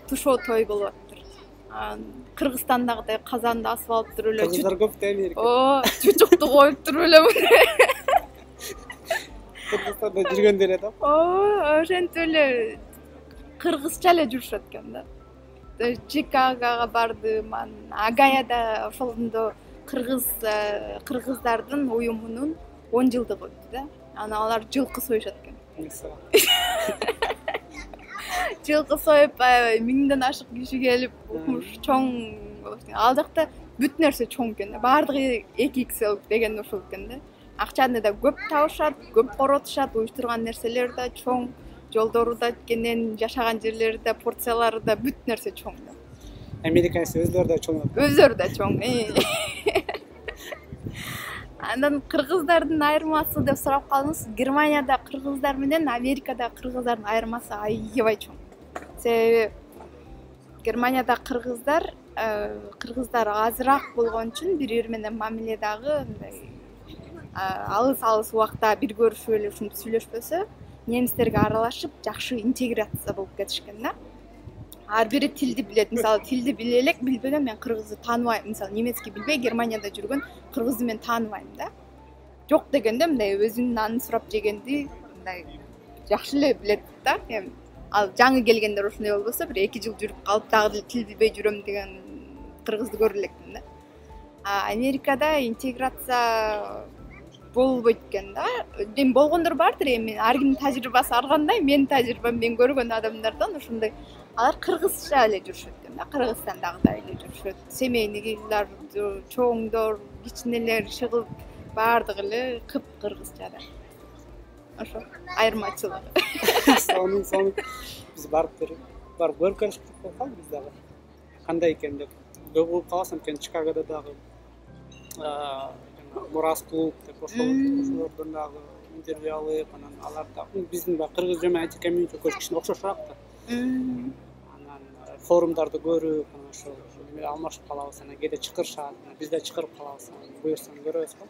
тушоо той болуп атыптыр. Кыргызстандагыдай казанды асып алып туруп эле. Кыргыздар көп да Америка. Оо, чучукту коюп туруп эле. Кыргызстанда жүргөндө эле да. Оо, ошентип эле кыргызча эле жүрүшөт экен да. Чикагога бардым, Агаяда ошондо кыргыздардын уюмунун 10 жылдыгы өттү да. Анан алар жылкы союшат экен. Жылкы союп, миңден ашык киши келип, укмуш чоң болуш. Ал жакта бүт нерсе чоң экен да. Баардыгы 2XL деген ошол экен да. Акчаны да көп табышат, көп коротушат, уюштурган нерселер да чоң, жолдору да кенен, жашаган жерлери да, порциялары да бүт нерсе чоң да. Американцы өздөрү да чоң. Өздөрү да чоң. Анан кыргыздардын айырмасы деп сурап калдыңыз. Германияда кыргыздар менен Америкада кыргыздардын айырмасы аябай чоң. Себеби Германияда кыргыздар азыраак болгон үчүн бири-бири менен мамиледагы мындай алыс убакта бир көрүшүп эле ушинтип сүйлөшпөсө, немистерге аралашып жакшы интеграция болуп кетишкен да. Ар бири тилди билет. Мисалы, тилди биле элек, билбеден мен кыргызды тааныбайм. Мисалы, немецки билбей Германияда жүргөн кыргызды мен тааныбайм да. Жок дегенде мындай өзүнүн нанын сурап жегенди мындай жакшы эле билет да. Ал жаңы келгендер ушундай болбосо, бир 2 жыл жүрүп калып дагы тил билбей жүрөм деген кыргызды көрө элекмин да. Америкада интеграция болбойт экен да. Эми болгондор бардыр, эми ар кимдин тажрыйбасы ар кандай. Менин тажрыйбам, мен көргөн адамдардан ушундай алар кыргызча эле жүрүшөт экен да, Кыргызстандагыдай эле жүрүшөт. Семейный кыйлар, чоңдор, кичинелер, чыгып баардыгы эле кыргызча да. Ошо айырмачылыгы. Сонун биз барып көрүп келишип калдык биз дагы. Кандай экен деп. Көп болуп каласың экен Чикагода дагы. Мурас клуб деп ошолордон дагы интервью алып, анан алар да биздин кыргыз жана IT комьюнити кичине окшошураак да. Анан форумдарды көрүп, ошо неме алмашып калабыз, анан кээде чакырышат, биз да чакырып калабыз, буюрсаң көрөбүз го.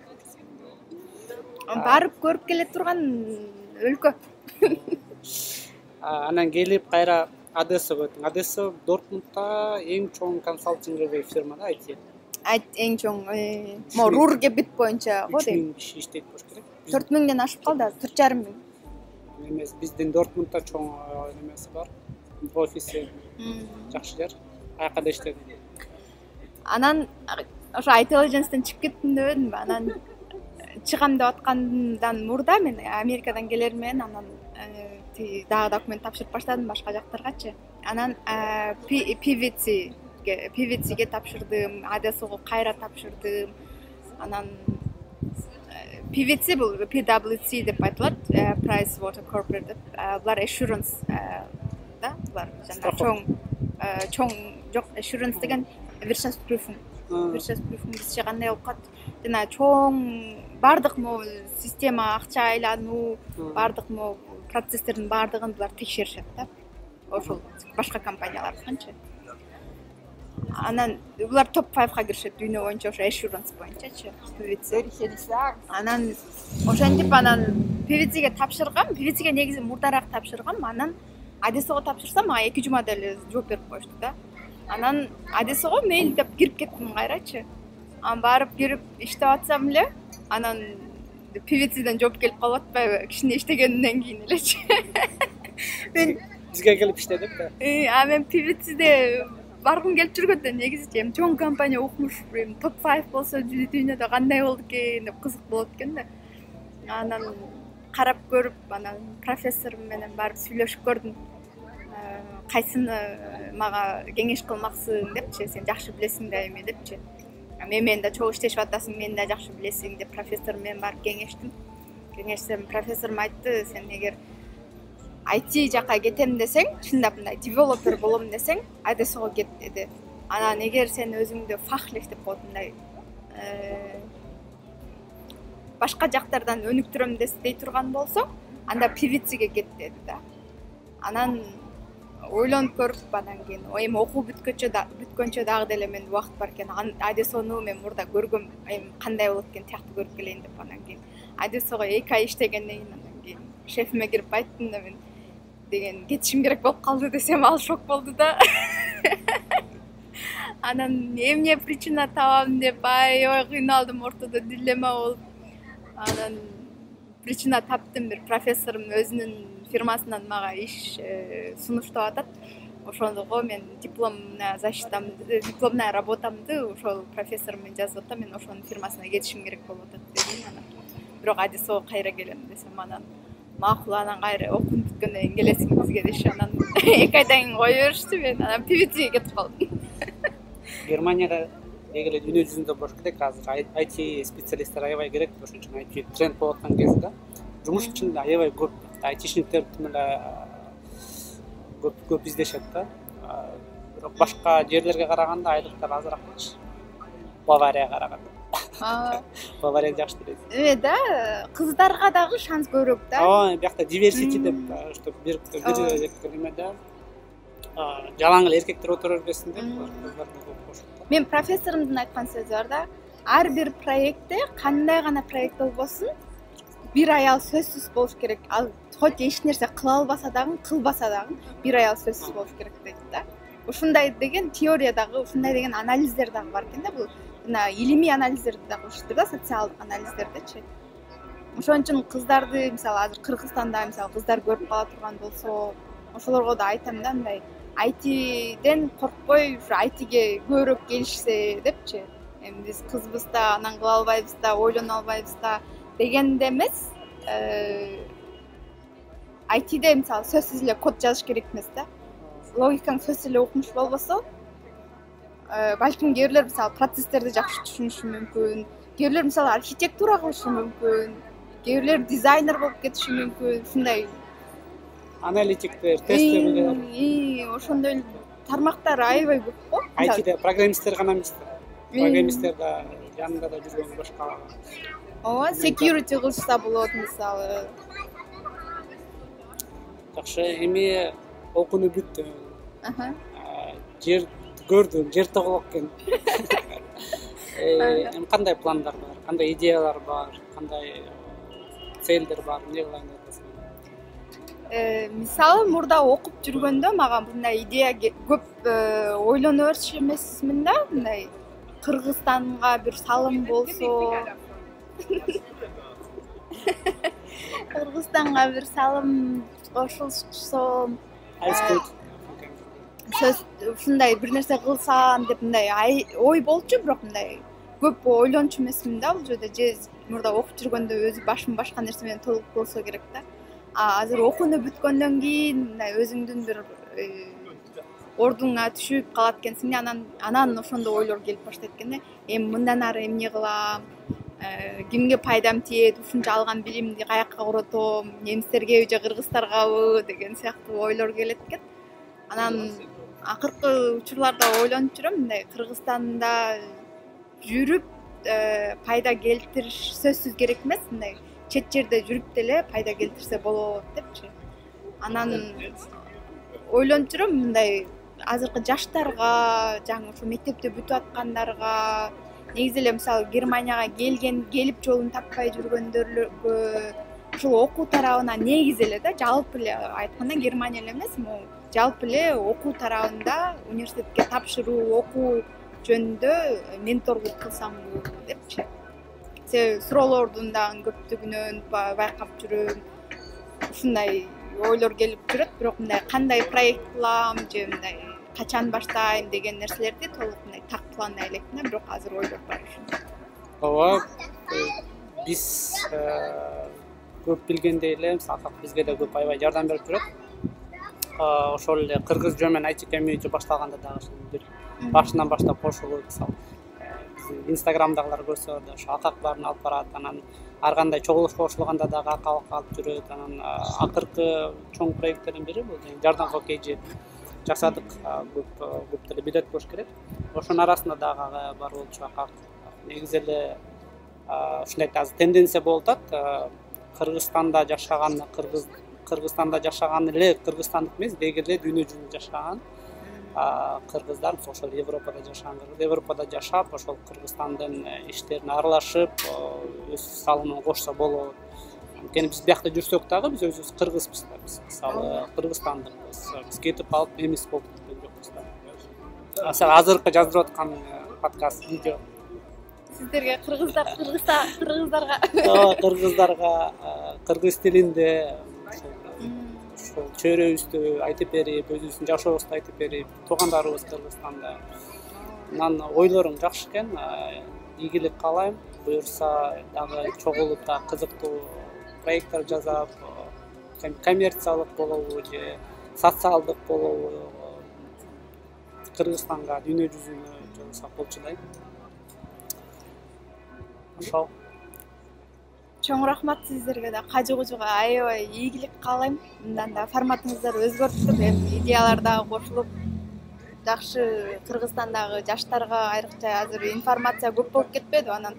Барып көрүп келе турган өлкө. Анан келип кайра Одессага өттүң. Одесса Дортмундта эң чоң консалтинговый фирма да, IT. Эң чоң, Рургебит боюнча го дейм. 3000 киши иштейт болуш керек. 4000ден ашып калды, 4,5 000. Эмес, биздин Дортмундта чоң немеси бар. Офиси жакшы жер. Аяка да иштедим. Анан ошо intelligence-тен чыгып кеттим дебедимби? Анан чыгам деп аткандан мурда мен Америкадан келер менен анан дагы документ тапшырып баштадым башка жактаргачы. Анан PwC'ге тапшырдым, Одессага кайра тапшырдым. Анан PwC бул PwC деп айтылат, Price Water Corporate деп. Булар assurance да, булар жана чоң жок, assurance деген Wirtschaftsprüfung. Wirtschaftsprüfung бизче кандай болуп калат? Жана чоң бардык система, акча айлануу, бардык процесстердин бардыгын булар текшеришет да. Ошол башка компаниялардыкынчы. Анан булар топ 5га киришет дүйнө боюнча, ошо assurance боюнчачы. Анан ошентип анан PwC'ге тапшыргам. PwC'ге негизи мурдараак тапшыргам. Анан Одессага тапшырсам, мага 2 жумада эле жооп берип коюшту да. Анан Одессага мейл деп кирип кеттим кайрачы. Анан барып кирип иштеп атсам эле, анан PwC'ден жооп келип калып атпайбы, кичине иштегенден кийин элечи. Мен Бизге келип иштедик да. Мен PwC'де баргым келип жүргөндө негизи эми чоң компания укмуш, эми топ 5 болсо дүйнөдө кандай болду экен деп кызык болот экен да. Анан карап көрүп, анан профессорум менен барып сүйлөшүп көрдүм. Кайсыны мага кеңеш кылмаксың депчи, сен жакшы билесиң да эми депчи. Мен да чогуу иштешип атасың, мен да жакшы билесиң деп профессорум менен барып кеңештим. Кеңешсем профессорум айтты, сен эгер IT жака кетем десең, чындап мындай девелопер болом десең, Одессага кет деди. Анан эгер сен өзүңдү фахлих деп коет, мындай башка жактардан өнүктүрөм дей турган болсоң, анда PwC'ге кет деди да. Анан ойлонуп көрүп, анан кийин эми окуу бүткөнчө дагы деле менде убакыт бар экен. Одессаны мен мурда көргөм, эми кандай болот экен тиякты көрүп келейин деп, анан кийин Одессага 2 ай иштегенден кийин анан кийин шефиме кирип айттым да, мен деген кетишим керек болуп калды десем, ал шок болду да. Анан эмне причина табам деп аябай кыйналдым, ортодо дилемма болуп. Анан причина таптым, бир профессорум өзүнүн фирмасынан мага иш сунуштап атат. Ошондого мен дипломная работамды ошол профессорум менен жазып атам, мен ошонун фирмасына кетишим керек болуп атат дедим. Анан бирок Одессага кайра келем десем, анан макул, анан кайра окуум бүткөндөн кийин келесиң бизге деши. Анан 2 айдан кийин кое беришти, мен анан PwC'ге кетип калдым. Германияда эгер дүйнө жүзүндө болуш керек, азыр IT специалисттер аябай керек, ошон үчүн IT тренд болуп аткан кезде жумуш үчүн аябай көп айтишниктер көп издешет да. Бирок башка жерлерге караганда айлыктар азыраак болчу. Баварияга караганда. Баварияны жакшы билет. да, кыздарга дагы шанс көбүрөөк да. Ооба, биякта диверсити деп, что бир немеде жалаң эле эркектер отура бербесин деп кыздар да көп кошот. Мен профессорумдун айткан сөзү бар да. Ар бир проектте кандай гана проект болбосун, бир аял сөзсүз болуш керек. Ал хоть эч нерсе кыла албаса дагы, кылбаса дагы бир аял сөзсүз болуш керек дейт да. Ушундай деген теория дагы, ушундай деген анализдер дагы бар экен да. Бул мына илимий анализдерди дагы кылышты да, социалдык анализдердичи. Ошон үчүн кыздарды, мисалы азыр Кыргызстанда мисалы кыздар көрүп кала турган болсо, ошолорго да айтам да, мындай айтиден коркпой, ушу айтиге көбүрөөк келишсе депчи. Эми биз кызбыз да, анан кыла албайбыз да, ойлоно албайбыз да дегенде эмес, айтиде мисалы сөзсүз эле код жазыш керек эмес да. Логикаң сөзсүз эле окумуш болбосо, балким кээ бирлер мисалы процесстерди жакшы түшүнүшү мүмкүн, кээ бирлер мисалы архитектура кылышы мүмкүн, кээ бирлер дизайнер болуп кетиши мүмкүн, ушундай Аналитиктер, тестерлер. Ошондой эле тармактар аябай көп го. Айтиде программисттер гана эмес да. Программисттер да жанында да жүргөн башка. Ооба, security кылышса болот мисалы. Жакшы, эми окууну бүттү. Жер көрдүм, жер тоголок экен. Эми кандай пландар бар, кандай идеялар бар, кандай целдер бар, эмне кылайын деп атасың? Мисалы мурда окуп жүргөндө мага мындай идея көп ойлоно берчү эмесмин да, мындай Кыргызстанга бир салым болсо, Кыргызстанга бир салым кошулсо, сөз ушундай бир нерсе кылсам деп мындай ой болчу, бирок мындай көп ойлончу эмесмин да бул жерде. Же мурда окуп жүргөндө өзү башым башка нерсе менен толук болсо керек да. Азыр окууну бүткөндөн кийин мындай өзүңдүн бир ордуңа түшүп калат экенсиң, анан ошондо ойлор келип баштайт экен да. Эми мындан ары эмне кылам, кимге пайдам тиет, ушунча алган билимди каякка коротом, немистергеби же кыргыздаргабы деген сыяктуу ойлор келет экен. Анан акыркы учурларда ойлонуп жүрөм, мындай Кыргызстанда жүрүп пайда келтириш сөзсүз керек эмес, мындай чет жерде жүрүп деле пайда келтирсе болот депчи. Анан ойлонуп жүрөм, мындай азыркы жаштарга, жаңы ушу мектепти бүтүп аткандарга, негизи эле мисалы Германияга келип жолун таппай жүргөндөргө ушул окуу тарабына негизи эле да, жалпы эле айтканда Германия эле эмес, жалпы эле окуу тарабында университетке тапшыруу, окуу жөнүндө менторлук кылсамбы депчи. Суроолордун дагы көптүгүнөн байкап жүрөм. Ушундай ойлор келип жүрөт, бирок мындай кандай проект кылам же мындай качан баштайм деген нерселерди толук мындай так пландай элекмин да, бирок азыр ойлор бар ушундай. Ооба, биз көп билгендей эле, мисалы бизге да көп аябай жардам берип жүрөт. Ошол эле кыргыз жөө менен IT community башталганда дагы бир башынан баштап кошулуп, мисалы Инстаграмдагылар көрсө да ошо акак баарын алып барат, анан ар кандай чогулуш кошулганда дагы акак алып жүрөт. Анан акыркы чоң проекттердин бири бул жардам хоккейчи жасадык, көп деле билет болуш керек. Ошонун арасында дагы бар болчу акак. Негизи эле ушундай азыр тенденция болуп атат. Кыргызстанда жашаган Кыргызстанда жашаган эле кыргызстандык эмес, деги эле дүйнө жүзүндө жашаган кыргыздар, ошол Европада жашап, ошол Кыргызстандын иштерине аралашып, өз салымын кошсо болот. Анткени биз биякта жүрсөк дагы биз өзүбүз кыргызбыз да, биз мисалы Кыргызстандыкпыз. Биз кетип калып немис болуп кеткен жокпуз да. Мисалы азыркы жаздырып аткан подкаст, видео Сиздерге кыргыздарга кыргыз тилинде ошол чөйрөбүздү айтып берип, өзүбүздүн жашообузду айтып берип, туугандарыбыз Кыргызстанда. Анан ойлоруң жакшы экен, ийгилик каалайм. Буюрса дагы чогулуп да кызыктуу проекттер жасап, коммерциялык болобу же социалдык болобу Кыргызстанга, дүйнө жүзүнө жасап болчу да. Ошол. Чоң рахмат сиздерге да, кажы-кужуга аябай ийгилик каалайм. Мындан да форматыңыздар өзгөрүп, идеялар дагы кошулуп, жакшы Кыргызстандагы жаштарга айрыкча азыр информация көп болуп кетпедиби, анан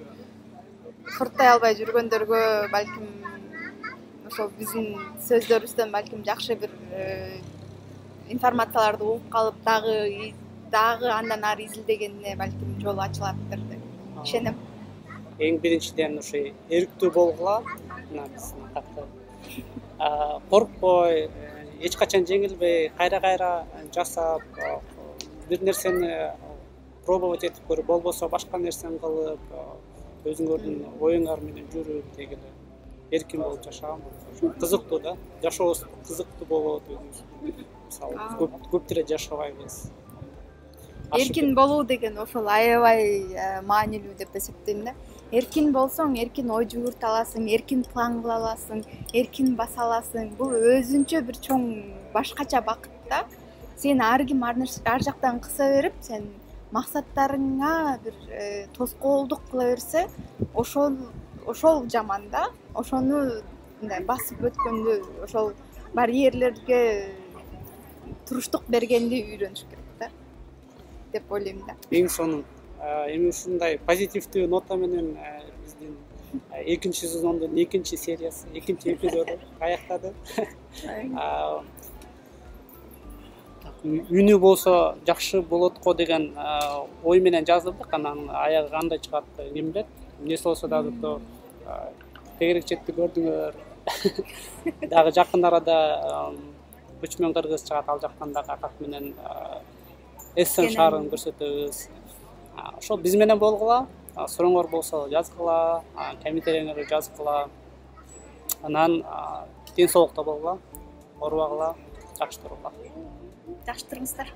сырттай албай жүргөндөргө балким ошол биздин сөздөрүбүздөн балким жакшы бир информацияларды угуп калып дагы андан ары изилдегенине балким жол ачылаттыр деп ишенем. Эң биринчиден ошо эрктүү болгула, мына биз коркпой, эч качан жеңилбей, кайра жасап, бир нерсени пробовать этип көрүп, болбосо башка нерсени кылып, өзүңөрдүн оюңар менен жүрүп деген эркин болуп жашаган кызыктуу да. Жашообуз кызыктуу болот өзүбүз. Мисалы көп ире жашабайбыз. Эркин болуу деген ошол аябай маанилүү деп эсептейм да. Эркин болсоң, эркин ой жүгүртө аласың, эркин план кыла аласың, эркин баса аласың. Бул өзүнчө бир чоң башкача бакыт да. Сен ар ким ар жактан кыса берип, сен максаттарыңа бир тоскоолдук кыла берсе, ошол жаман да. Ошону басып өткөндү, ошол барьерлерге туруштук бергенди үйрөнүш керек да деп ойлойм да. Эң сонун эми ушундай позитивдүү нота менен биздин экинчи сезондун экинчи сериясы, экинчи эпизоду аяктады. Үнү болсо жакшы болот го деген ой менен жаздык, анан аягы кандай чыгат ким билет. Эмнеси болсо дагы тегерекчекти көрдүңөр. Дагы жакын арада Бүчмөн Кыргыз чыгат, ал жактан дагы акат менен Эссен шаарын көрсөтөбүз. Ошол биз менен болгула, сурооңор болсо жазгыла, комментарийлерге жазгыла. Анан ден соолукта болгула, оорубагыла, жакшы тургула. Жакшы туруңуздар.